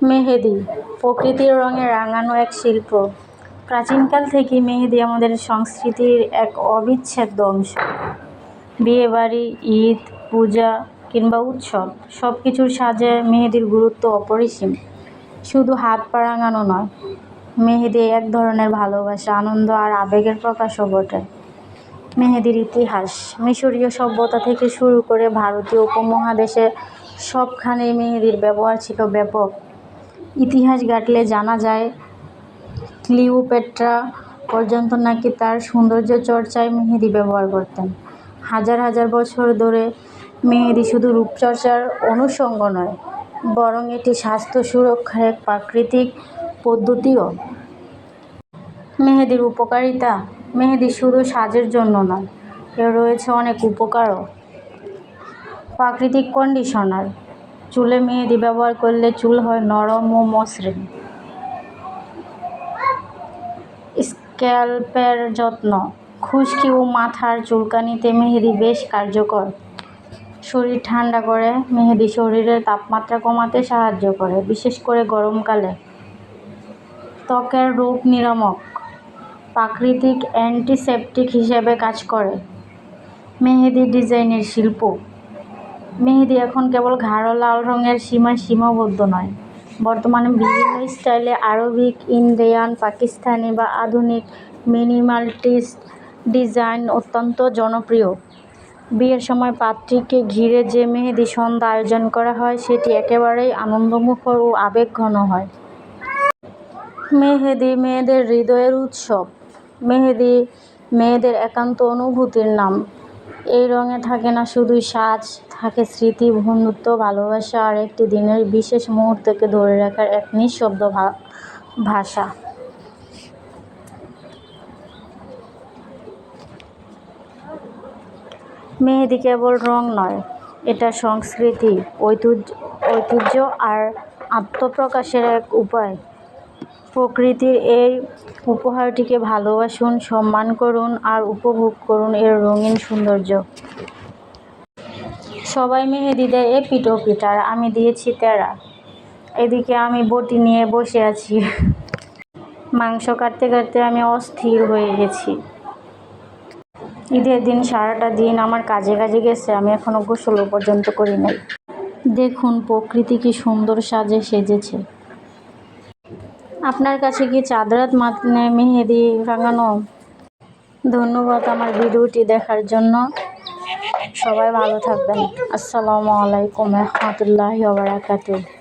মেহেদি প্রকৃতির রঙে রাঙানো এক শিল্প। প্রাচীনকাল থেকেই মেহেদি আমাদের সংস্কৃতির এক অবিচ্ছেদ্য অংশ। বিয়েবাড়ি, ঈদ, পূজা কিংবা উৎসব সব কিছুর সাজে মেহেদির গুরুত্ব অপরিসীম। শুধু হাত পা রাঙানো নয়, মেহেদি এক ধরনের ভালোবাসা, আনন্দ আর আবেগের প্রকাশও বটে। মেহেদির ইতিহাস মিশরীয় সভ্যতা থেকে শুরু করে ভারতীয় উপমহাদেশে সবখানেই মেহেদির ব্যবহার ছিল ব্যাপক। ইতিহাস ঘাঁটলে জানা যায়, ক্লিওপেট্রা পর্যন্ত নাকি তার সৌন্দর্য চর্চায় মেহেদি ব্যবহার করতেন। হাজার হাজার বছর ধরে মেহেদি শুধু রূপচর্চার অনুষঙ্গ নয়, বরং এটি স্বাস্থ্য সুরক্ষার এক প্রাকৃতিক পদ্ধতিও। মেহেদির উপকারিতা মেহেদি শুধু সাজের জন্য নয়, এর রয়েছে অনেক উপকারও। প্রাকৃতিক কন্ডিশনার চুলে মেহেদি ব্যবহার করলে চুল হয় নরম ও মসৃণ। স্ক্যাল্পের যত্ন খুশকি ও মাথার চুলকানিতে মেহেদি বেশ কার্যকর। শরীর ঠান্ডা করে মেহেদি শরীরের তাপমাত্রা কমাতে সাহায্য করে, বিশেষ করে গরমকালে। ত্বকের রোগ নিরামক প্রাকৃতিক অ্যান্টিসেপটিক হিসেবে কাজ করে। মেহেদি ডিজাইনের শিল্প মেহেদি এখন কেবল গাঢ় লাল রঙের সীমায় সীমাবদ্ধ নয়, বর্তমানে বিভিন্ন স্টাইলে আরবিক, ইন্ডিয়ান, পাকিস্তানি বা আধুনিক মিনিমালিস্ট ডিজাইন অত্যন্ত জনপ্রিয়। বিয়ের সময় পাত্রীকে ঘিরে যে মেহেদি সন্ধ্যা আয়োজন করা হয়, সেটি একেবারেই আনন্দমুখর ও আবেগঘন হয়। মেহেদি মেয়েদের হৃদয়ের উৎসব। মেহেদি মেয়েদের একান্ত অনুভূতির নাম। এই রঙে থাকে না শুধুই সাজ, থাকে স্মৃতি, বন্ধুত্ব, ভালোবাসা আর একটি দিনের বিশেষ মুহূর্তকে ধরে রাখার এক নিঃশব্দ ভাষা। মেহেদি কেবল রং নয়, এটা সংস্কৃতি, ঐতিহ্য আর আত্মপ্রকাশের এক উপায়। প্রকৃতির এই উপহারটিকে ভালোবাসুন, সম্মান করুন আর উপভোগ করুন এর রঙিন সৌন্দর্য। সবাই মেহেদি দেয় এপিঠ ওপিঠ, আর আমি দিয়েছি তেড়া। এদিকে আমি বটি নিয়ে বসে আছি, মাংস কাটতে কাটতে আমি অস্থির হয়ে গেছি। ঈদের দিন সারাটা দিন আমার কাজে কাজে গেছে, আমি এখনো গোসলও পর্যন্ত করি নাই। দেখুন প্রকৃতি কি সুন্দর সাজে সেজেছে। আপনার কাছে কি চাঁদ রাত মানে মেহেদি রাঙানো? ধন্যবাদ আমার ভিডিওটি দেখার জন্য। সবাই ভালো থাকবেন। আসসালামু আলাইকুম রহমতুল্লাহি ওয়া বারাকাতুহু।